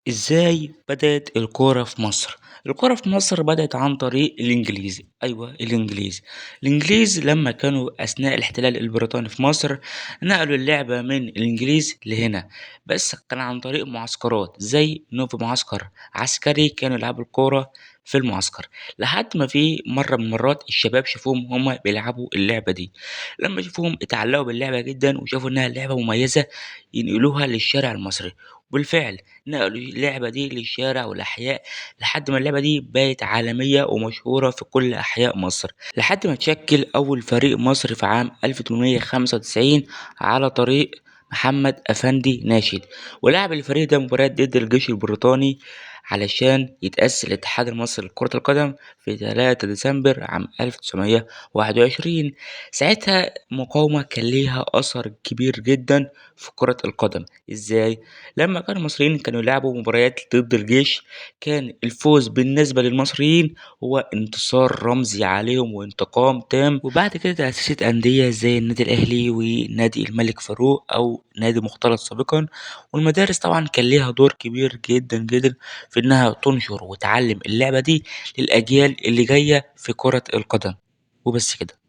إزاي بدأت الكورة في مصر؟ الكورة في مصر بدأت عن طريق الإنجليز، أيوه الإنجليز. الإنجليز لما كانوا أثناء الاحتلال البريطاني في مصر نقلوا اللعبة من الإنجليز لهنا، بس كان عن طريق معسكرات زي إنه في معسكر عسكري كانوا يلعبوا الكورة في المعسكر، لحد ما في مرة من المرات الشباب شافوهم هما بيلعبوا اللعبة دي، لما شافوهم اتعلقوا باللعبة جدا وشافوا إنها لعبة مميزة ينقلوها للشارع المصري. وبالفعل نقلوا اللعبة دي للشارع والأحياء لحد ما اللعبة دي بقت عالمية ومشهورة في كل أحياء مصر، لحد ما تشكل أول فريق مصري في عام 1895 على طريق محمد أفندي ناشد، ولعب الفريق ده مباراة ضد الجيش البريطاني علشان يتأسس الاتحاد المصري لكرة القدم في 3 ديسمبر عام 1921. ساعتها المقاومة كان ليها أثر كبير جدا في كرة القدم. إزاي؟ لما كان المصريين كانوا يلعبوا مباريات ضد الجيش كان الفوز بالنسبة للمصريين هو انتصار رمزي عليهم وانتقام تام، وبعد كده تأسست أندية زي النادي الأهلي ونادي الملك فاروق أو نادي مختلط سابقا. والمدارس طبعا كان ليها دور كبير جدا جدا في إنها تنشر وتعلم اللعبة دي للأجيال اللي جاية في كرة القدم. وبس كده.